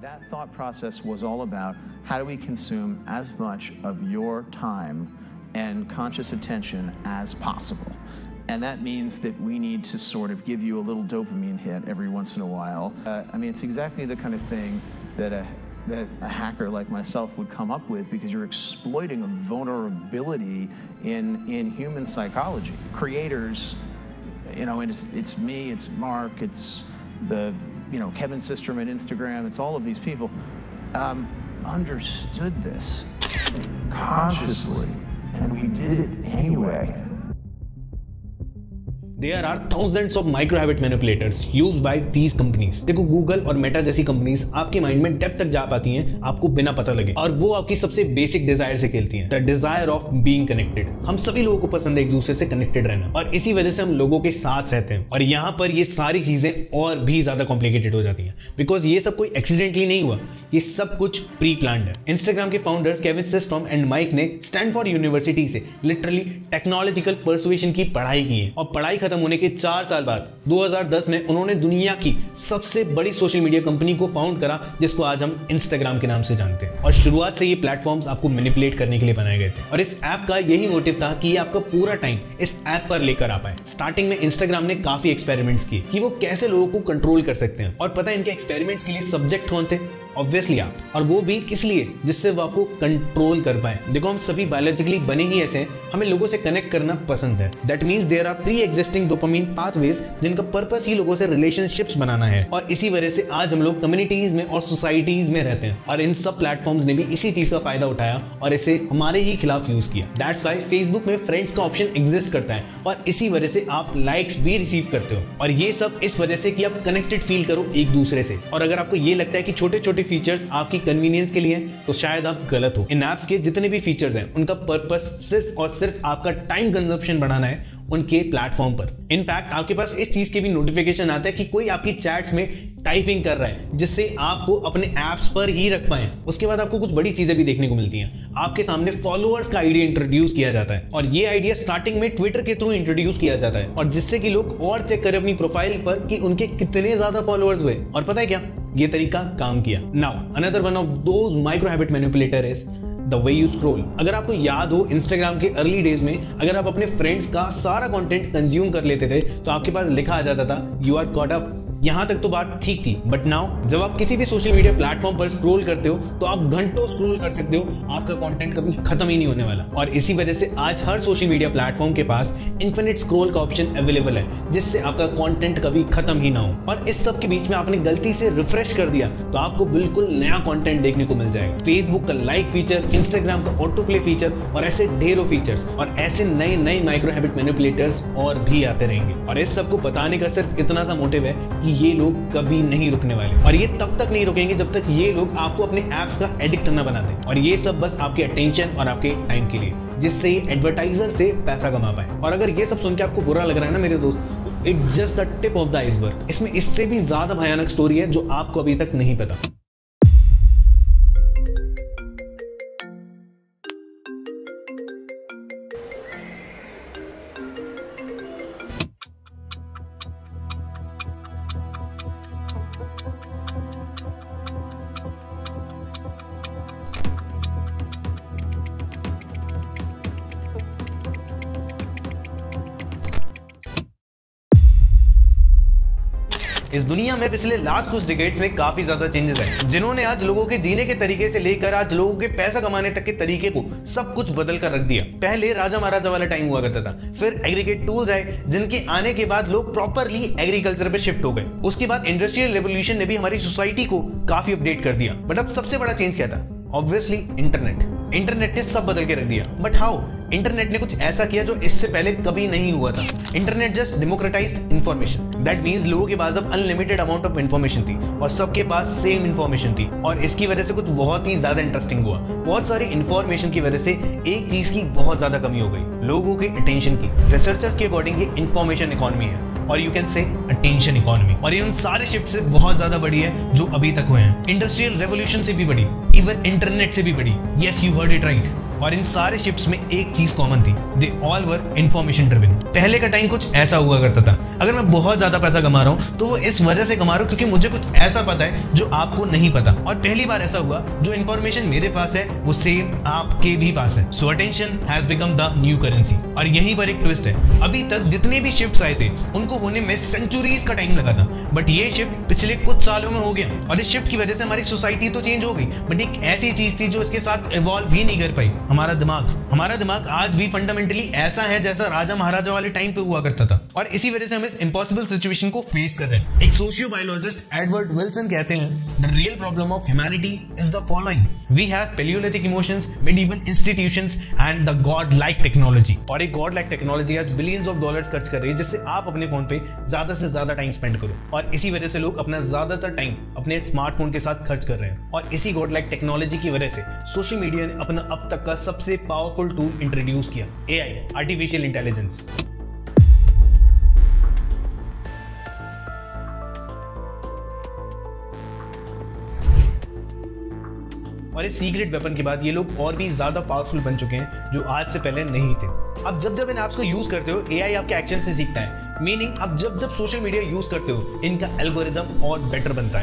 That thought process was all about how do we consume as much of your time and conscious attention as possible. And that means that we need to sort of give you a little dopamine hit every once in a while. I mean, it's exactly the kind of thing that a hacker like myself would come up with, because you're exploiting a vulnerability in human psychology. Creators, you know, and it's me, it's Mark, it's Kevin Systrom at Instagram, it's all of these people, understood this consciously, and we did it anyway. There are thousands of micro habit manipulators used by these companies. देखो Google और Meta जैसी companies आपके mind में depth तक जा पाती हैं आपको बिना पता लगे, और वो आपकी सबसे बेसिक डिजायर से खेलती हैं, the desire of being connected. हम सभी लोगों को पसंद है एक दूसरे से कनेक्टेड रहना, और इसी वजह से हम लोगों के साथ रहते हैं। और यहाँ पर ये सारी चीजें और भी ज्यादा कॉम्प्लिकेटेड हो जाती हैं, बिकॉज ये सब कोई एक्सीडेंटली नहीं हुआ, ये सब कुछ प्री प्लान्ड है। इंस्टाग्राम के founders Kevin Systrom and Mike ने स्टैनफोर्ड यूनिवर्सिटी से लिटरली टेक्नोलॉजिकल परसुएशन की पढ़ाई की है, और पढ़ाई खत्म होने के 4 साल बाद 2010 में उन्होंने दुनिया की सबसे बड़ी सोशल मीडिया कंपनी को फाउंड करा, जिसको आज हम इंस्टाग्राम के नाम से जानते हैं। और शुरुआत से ये प्लेटफॉर्म्स आपको मैनिपुलेट करने के लिए बनाए गए थे, और इस ऐप का यही मोटिव था कि ये आपका पूरा टाइम इस ऐप पर लेकर आ पाए। स्टार्टिंग में इंस्टाग्राम ने काफी एक्सपेरिमेंट्स किए कि वो कैसे लोगों को कंट्रोल कर सकते हैं, और पता है इनके एक्सपेरिमेंट्स के लिए सब्जेक्ट कौन थे? ऑब्वियसली आप, और वो भी किस लिए? जिससे वो आपको कंट्रोल कर पाए। देखो हम सभी बायोलॉजिकली बने ही ऐसे हैं, हमें लोगों से कनेक्ट करना पसंद है। That means there are pre existing dopamine pathways जिनका पर्पस ही लोगों से रिलेशनशिप्स बनाना है, और इसी वजह से आज हम लोग कम्युनिटीज में और सोसाइटीज में रहते हैं, और इन सब प्लेटफॉर्म्स ने भी इसी चीज का फायदा उठाया और इसे हमारे ही खिलाफ यूज किया। दैट्स व्हाई फेसबुक में फ्रेंड्स का ऑप्शन एग्जिस्ट करता है, और इसी वजह से आप लाइक्स भी रिसीव करते हो, और ये सब इस वजह से कि आप कनेक्टेड फील करो एक दूसरे से। और अगर आपको ये लगता है कि छोटे छोटे फीचर्स आपकी कन्वीनियंस के लिए हैं, तो शायद आप गलत हो। इन ऐप्स के जितने भी फीचर्स हैं उनका पर्पस सिर्फ और सिर्फ आपका टाइम कंजम्पशन बढ़ाना है उनके प्लेटफॉर्म पर। इनफैक्ट आपके पास इस चीज के भी नोटिफिकेशन आता है कि कोई आपकी चैट्स में टाइपिंग कर रहा है, जिससे आपको अपने ऐप्स पर ही रख पाए। उसके बाद आपको कुछ बड़ी चीजें भी देखने को मिलती हैं। आपके सामने फॉलोअर्स का आइडिया इंट्रोड्यूस किया जाता है, और ये आइडिया स्टार्टिंग में ट्विटर के थ्रू इंट्रोड्यूस किया जाता है, और जिससे कि लोग और चेक करें अपनी प्रोफाइल पर कि उनके कितने ज्यादा फॉलोअर्स हुए। और पता है क्या, ये तरीका काम किया। Now another one of those micro habit manipulator is the way you scroll. अगर आपको याद हो, इंस्टाग्राम के अर्ली डेज में अगर आप अपने फ्रेंड्स का सारा कंटेंट कंज्यूम कर लेते थे तो आपके पास लिखा आ जाता था यू आर कॉट अप। यहां तक तो बात ठीक थी, बट नाउ जब आप किसी भी सोशल मीडिया प्लेटफॉर्म पर स्क्रॉल करते हो तो आप घंटों स्क्रॉल कर सकते हो, आपका कंटेंट कभी खत्म ही नहीं होने वाला। और इसी वजह से आज हर सोशल मीडिया प्लेटफॉर्म के पास इन्फिनिट स्क्रॉल का ऑप्शन अवेलेबल है, जिससे आपका कंटेंट कभी खत्म ही ना हो। और इस सब के बीच में आपने गलती से रिफ्रेश कर दिया तो आपको बिल्कुल नया कंटेंट देखने को मिल जाएगा। फेसबुक का लाइक फीचर, इंस्टाग्राम का ऑटो प्ले फीचर और ऐसे ढेरों फीचर्स और ऐसे नए नए माइक्रो हैबिट मैनिपुलेटर्स और भी आते रहेंगे। और इस सबको बताने का सिर्फ इतना सा मोटिव है कि ये लोग कभी नहीं रुकने वाले, और ये तब तक नहीं रुकेंगे जब तक ये लोग आपको अपने एप्स का एडिक्ट ना बना दें। और ये सब बस आपके अटेंशन और आपके टाइम के लिए, जिससे ये एडवर्टाइजर से पैसा कमा पाए। और अगर ये सब सुन के आपको बुरा लग रहा है ना मेरे दोस्त, तो it's just the tip of the iceberg. इसमें इससे भी ज्यादा भयानक स्टोरी है जो आपको अभी तक नहीं पता। इस दुनिया में पिछले लास्ट कुछ डिकेड्स में काफी ज्यादा चेंजेस है, जिन्होंने आज लोगों के जीने के तरीके से लेकर आज लोगों के पैसा कमाने तक के तरीके को सब कुछ बदल कर रख दिया। पहले राजा महाराजा वाला टाइम हुआ करता था, फिर एग्रीगेट टूल्स आए जिनके आने के बाद लोग प्रॉपरली एग्रीकल्चर पे शिफ्ट हो गए। उसके बाद इंडस्ट्रियल रेवोल्यूशन ने भी हमारी सोसाइटी को काफी अपडेट कर दिया। बट अब सबसे बड़ा चेंज क्या था? ऑब्वियसली इंटरनेट ने सब बदल के रख दिया। But how? इंटरनेट ने कुछ ऐसा किया जो इससे पहले कभी नहीं हुआ था। Internet just democratised information. That means लोगों के पास अब अनलिमिटेड अमाउंट ऑफ इंफॉर्मेशन थी और सबके पास सेम इंफॉर्मेशन थी। और इसकी वजह से कुछ बहुत ही ज्यादा इंटरेस्टिंग हुआ। बहुत सारी इंफॉर्मेशन की वजह से एक चीज की बहुत ज्यादा कमी हो गई, लोगों के अटेंशन की। रिसर्चर्स के अकॉर्डिंग ये इंफॉर्मेशन इकोनॉमी है, और you can say attention economy. और ये उन सारे शिफ्ट से बहुत ज्यादा बड़ी है जो अभी तक हुए हैं। इंडस्ट्रियल रेवोल्यूशन से भी बड़ी, इवन इंटरनेट से भी बड़ी। Yes, you heard it right. और इन सारे शिफ्ट्स में एक चीज कॉमन थी, they all were information driven. पहले का टाइम कुछ ऐसा हुआ करता था, अगर मैं बहुत ज्यादा पैसा कमा रहा हूं तो वो इस वजह से कमा रहा हूं क्योंकि मुझे कुछ ऐसा पता है जो आपको नहीं पता। और पहली बार ऐसा हुआ, जो इंफॉर्मेशन मेरे पास है वो सेम आपके भी पास है। सो attention has become the new currency. और यहीं पर एक ट्विस्ट है, अभी तक जितने भी शिफ्ट्स आए थे उनको होने में सेंचुरीज का टाइम लगा था, बट ये शिफ्ट पिछले कुछ सालों में हो गया। और इस शिफ्ट की वजह से हमारी सोसाइटी तो चेंज हो गई, बट एक ऐसी चीज थी जो इसके साथ इवॉल्व ही नहीं कर पाई, हमारा दिमाग। हमारा दिमाग आज भी फंडामेंटली ऐसा है जैसा राजा महाराजा वाले टाइम पे हुआ करता था। और इसी वजह से हम इस इम्पॉसिबल सिचुएशन को फेस कर रहे हैं। एक सोशियोबायोलॉजिस्ट एडवर्ड विल्सन कहते हैं, the real problem of humanity is the following, we have palaeolithic emotions, medieval institutions and the god like technology. और एक गॉड लाइक टेक्नोलॉजी आज बिलियंस ऑफ डॉलर्स खर्च कर रही है, जिससे आप अपने फोन पे ज्यादा से ज्यादा टाइम स्पेंड करो। और इसी वजह से लोग अपना ज्यादातर टाइम अपने स्मार्टफोन के साथ खर्च कर रहे हैं। और इसी गॉड लाइक टेक्नोलॉजी की वजह से सोशल मीडिया ने अपना अब तक का सबसे पावरफुल टूल इंट्रोड्यूस किया, एआई, आर्टिफिशियल इंटेलिजेंस। और इस सीक्रेट वेपन के बाद ये लोग और भी ज्यादा पावरफुल बन चुके हैं जो आज से पहले नहीं थे। अब जब इन ऐप्स को यूज करते हो, एआई आपके एक्शन से सीखता है। मीनिंग अब जब सोशल मीडिया यूज करते हो, इनका एल्गोरिदम और बेटर बनता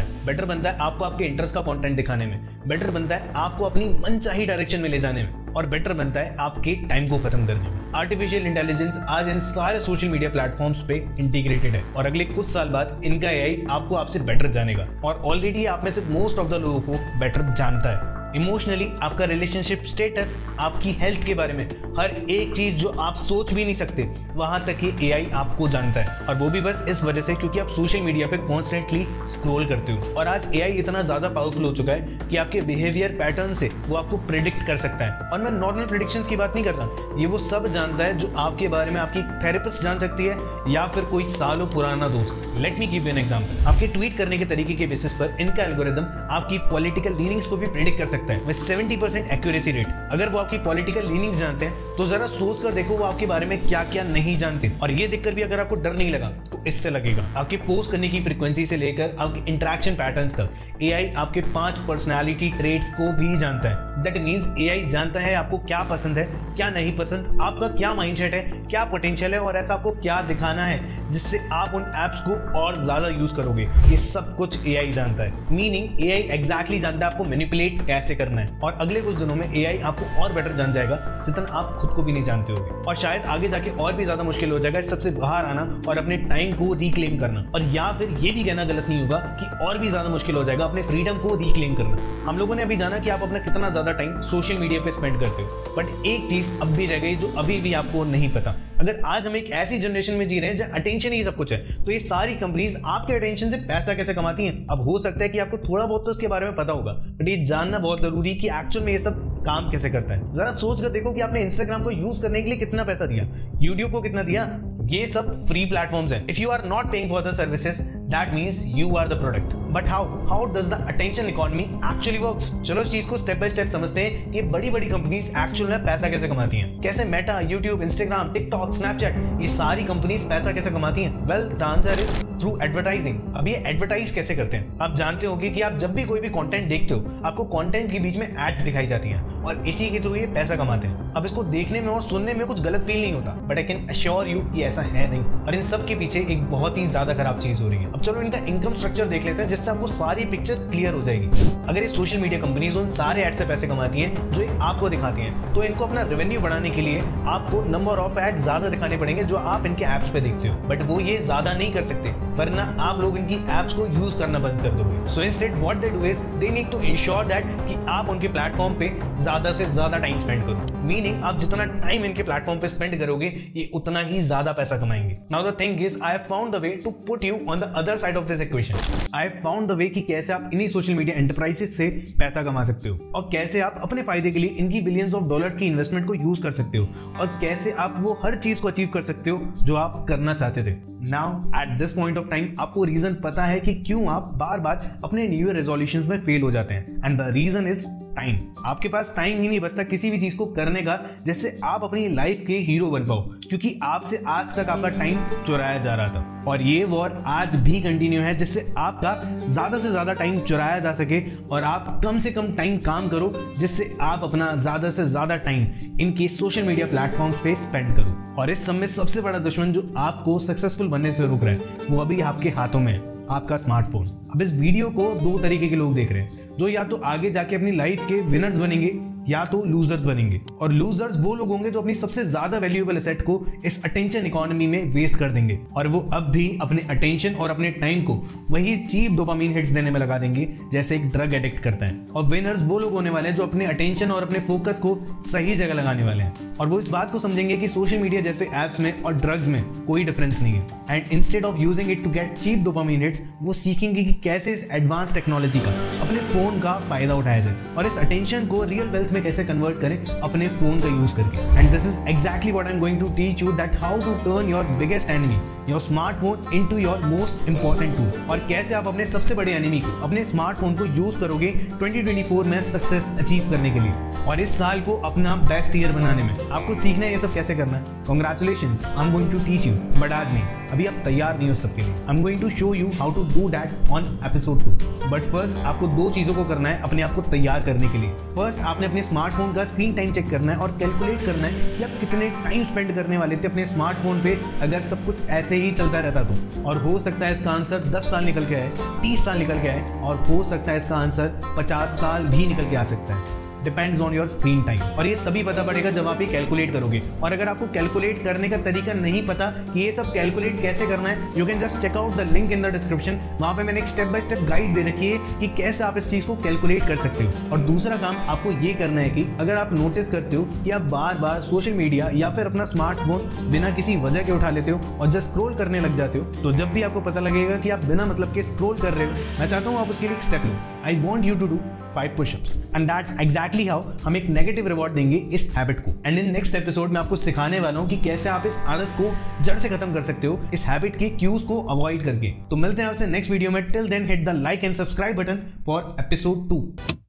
है आपको आपके इंटरेस्ट का कंटेंट दिखाने में, बेटर बनता है आपको अपनी मनचाही डायरेक्शन में ले जाने में, और बेटर बनता है आपके टाइम को खत्म करने में। आर्टिफिशियल इंटेलिजेंस आज इन सारे सोशल मीडिया प्लेटफॉर्म्स पे इंटीग्रेटेड है, और अगले कुछ साल बाद इनका एआई आपको आपसे बेटर जानेगा। और ऑलरेडी आप में से मोस्ट ऑफ द लोगों को बेटर जानता है। इमोशनली आपका रिलेशनशिप स्टेटस, आपकी हेल्थ के बारे में हर एक चीज जो आप सोच भी नहीं सकते, वहां तक ये एआई आपको जानता है। और वो भी बस इस वजह से क्योंकि आप सोशल मीडिया पे कॉन्स्टेंटली स्क्रॉल करते हो। और आज एआई इतना ज्यादा पावरफुल हो चुका है कि आपके बिहेवियर पैटर्न से वो आपको प्रिडिक्ट कर सकता है। और मैं नॉर्मल प्रिडिक्शंस की बात नहीं कर रहा, ये वो सब जानता है जो आपके बारे में आपकी थेरेपिस्ट जान सकती है या फिर कोई सालों पुराना दोस्त। Let me give you an example. आपके ट्वीट करने के तरीके के बेसिस पर इनका एल्गोरिदम आपकी पॉलिटिकल लीनिंग्स को भी प्रिडिक्ट कर सकता है विद 70% एक्यूरेसी रेट। अगर वो आपकी पॉलिटिकल लीनिंग्स जानते हैं तो जरा सोच कर देखो वो आपके बारे में क्या क्या नहीं जानते। और ये देखकर भी अगर आपको डर नहीं लगा तो इससे लगेगा। आपके पोस्ट करने की फ्रीक्वेंसी से लेकर आपके इंटरेक्शन पैटर्न्स तक एआई आपके 5 पर्सनालिटी ट्रेट्स को भी जानता है। दैट मीन्स AI जानता है आपको क्या पसंद है, क्या नहीं पसंद, आपका क्या माइंडसेट है, क्या पोटेंशियल है और ऐसा आपको क्या दिखाना है जिससे आप उन एप्स को और ज्यादा यूज करोगे। ये सब कुछ AI जानता है। मीनिंग AI एग्जैक्टली जानता है आपको मैनिपुलेट कैसे करना है। और अगले कुछ दिनों में AI आपको और बेटर जान जाएगा जितना आप खुद को भी नहीं जानते होगे। और शायद आगे जाके और भी ज्यादा मुश्किल हो जाएगा इस सबसे बाहर आना और अपने टाइम को रिक्लेम करना। और या फिर ये भी कहना गलत नहीं होगा कि और भी ज्यादा मुश्किल हो जाएगा अपने फ्रीडम को रिक्लेम करना। हम लोगों ने अभी जाना कि आप अपना कितना ज्यादा टाइम सोशल मीडिया पे स्पेंड करते हो, बट एक चीज अब भी रह गई जो अभी भी आपको नहीं पता। अगर आज हम एक ऐसी जनरेशन में जी रहे हैं जहाँ अटेंशन ही सब कुछ है, तो ये सारी कंपनीज आपके अटेंशन से पैसा कैसे कमाती हैं। अब हो सकता है कि आपको थोड़ा बहुत तो इसके बारे में पता होगा, बट ये जानना बहुत जरूरी है कि एक्चुअल में ये सब काम कैसे करता है। जरा सोच कर देखो कि आपने इंस्टाग्राम को यूज करने के लिए कितना पैसा दिया, यूट्यूब को कितना दिया। ये सब फ्री प्लेटफॉर्म्स हैं। If you are not paying for the services that means you are the product. But how does the attention economy actually works. चलो इस चीज को स्टेप बाय स्टेप समझते हैं कि बड़ी बड़ी कंपनीज एक्चुअल में पैसा कैसे कमाती हैं। कैसे Meta, YouTube, Instagram, TikTok, Snapchat, ये सारी कंपनीज पैसा कैसे कमाती हैं। Well the answer is through advertising. अब ये एडवर्टाइज कैसे करते हैं। आप जानते होंगे कि आप जब भी कोई भी कंटेंट देखते हो आपको कंटेंट के बीच में एड्स दिखाई जाती हैं और इसी के थ्रू ये पैसा कमाते हैं। अब इसको देखने में और सुनने में कुछ गलत फील नहीं होता, but I can assure you कि ऐसा है नहीं। और इन सब के पीछे एक बहुत ही ज्यादा खराब चीज हो रही है। अब चलो इनका इनकम स्ट्रक्चर देख लेते हैं जिससे आपको सारी पिक्चर क्लियर हो जाएगी। अगर ये सोशल मीडिया कंपनीज उन सारे एड से पैसे कमाती हैं जो आपको दिखाती हैं, तो इनको अपना रेवेन्यू बढ़ाने के लिए आपको नंबर ऑफ एड ज्यादा दिखाने पड़ेंगे जो आप इनके एप्स पे देखते हो। बट वो ये ज्यादा नहीं कर सकते, वरना आप लोग इनकी एप्स को यूज करना बंद कर दोगे। So instead what they do is they need to ensure that कि आप उनके प्लेटफॉर्म पे ज्यादा से ज्यादा टाइम स्पेंड करो। मीनिंग आप जितना टाइम इनके प्लेटफॉर्म पे स्पेंड करोगे ये उतना ही ज्यादा पैसा कमाएंगे। Now the thing is I have found the way to put you on the other side of this equation. I have found the way कि कैसे आप इन्हीं सोशल मीडिया एंटरप्राइजेस से पैसा कमा सकते हो और कैसे आप अपने फायदे के लिए इनकी बिलियंस ऑफ डॉलर्स की इन्वेस्टमेंट को यूज कर सकते हो और कैसे आप वो हर चीज को अचीव कर सकते हो जो आप करना चाहते थे। Now at this point of time आपको रीजन पता है कि क्यों आप बार बार अपने न्यू ईयर रेजोल्यूशंस में फेल हो जाते हैं। And the reason is time. आपके पास टाइम ही नहीं बचता किसी भी चीज को करने का जिससे आप अपनी लाइफ के हीरो बन पाओ, क्योंकि आपसे आज तक आपका टाइम चुराया जा रहा था और ये वॉर आज भी कंटिन्यू है जिससे आपका ज्यादा से ज्यादा टाइम चुराया जा सके और आप कम से कम टाइम काम करो जिससे आप अपना ज्यादा से ज्यादा टाइम इनके सोशल मीडिया प्लेटफॉर्म पे स्पेंड करो। और इस सब में सबसे बड़ा दुश्मन जो आपको सक्सेसफुल बनने से रोक रहा है वो अभी आपके हाथों में है, आपका स्मार्टफोन। अब इस वीडियो को दो तरीके के लोग देख रहे हैं, जो या तो आगे जाके अपनी लाइफ के विनर्स बनेंगे या तो लूजर्स बनेंगे। और लूजर्स वो लोग होंगे जो अपनी सबसे ज्यादा वैल्यूएबल एसेट को इस अटेंशन इकोनॉमी में वेस्ट कर देंगे और वो अब भी अपने अटेंशन और अपने टाइम को वही चीप डोपामाइन हिट्स देने में लगा देंगे जैसे एक ड्रग एडिक्ट करता है। और विनर्स वो लोग होने वाले हैं जो अपने अटेंशन और अपने फोकस को सही जगह लगाने वाले हैं और वो इस बात को समझेंगे कि सोशल मीडिया जैसे एप्स में और ड्रग्स में कोई डिफरेंस नहीं है। And instead of using it to get cheap dopamine hits वो सीखेंगे कि कैसे इस एडवांस टेक्नोलॉजी का अपने फोन का फायदा उठाया जाए और इस अटेंशन को रियल वेल्थ में कैसे कन्वर्ट करें अपने फोन का यूज करके। And this is exactly what I am going to teach you, that how to turn your biggest enemy your smartphone into your most important tool, और कैसे आप अपने सबसे बड़े एनिमी को अपने स्मार्टफोन को यूज करोगे 2024 में सक्सेस अचीव करने के लिए और इस साल को अपना बेस्ट ईयर बनाने में। आपको सीखना है ये सब कैसे करना है। Congratulations, I am going to teach you, but आज नहीं, अभी आप तैयार नहीं हो सबके लिए। I am going to show you how to do that on episode 2। But first आपको दो चीजों को करना है अपने आप को तैयार करने के लिए। फर्स्ट आपने अपने स्मार्टफोन का स्क्रीन टाइम चेक करना है और कैलकुलेट करना है कि आप कितने टाइम स्पेंड करने वाले थे अपने स्मार्टफोन पे अगर सब कुछ ऐसे ही चलता रहता तो। और हो सकता है इसका आंसर 10 साल निकल के आए, 30 साल निकल के आए और हो सकता है इसका आंसर 50 साल भी निकल के आ सकता है। Depends on your screen time. और ये तभी पता पड़ेगा जब आप ये कैलकुलेट करोगे। और अगर आपको कैलकुलेट करने का तरीका नहीं पता कि ये सब कैलकुलेट कैसे करना है, you can just check out the link in the description. वहां पे मैंने एक स्टेप बाय स्टेप गाइड दे रखी है कि कैसे आप इस चीज को कैलकुलेट कर सकते हो। और दूसरा काम आपको ये करना है कि अगर आप नोटिस करते हो कि आप बार बार सोशल मीडिया या फिर अपना स्मार्टफोन बिना किसी वजह के उठा लेते हो और जस्ट स्क्रॉल करने लग जाते हो, तो जब भी आपको पता लगेगा कि आप बिना मतलब के स्क्रॉल कर रहे हो, मैं चाहता हूँ आप उसके लिए एक स्टेप लो। I want you to do 5 pushups and that's exactly how हम एक नेगेटिव रिवॉर्ड देंगे इस हैबिट को। एंड इन नेक्स्ट एपिसोड में आपको सिखाने वाला हूं कि कैसे आप इस आदत को जड़ से खत्म कर सकते हो इस हैबिट के क्यूज को अवॉइड करके। तो मिलते हैं आपसे नेक्स्ट वीडियो में। Till then hit the like and subscribe button for episode 2।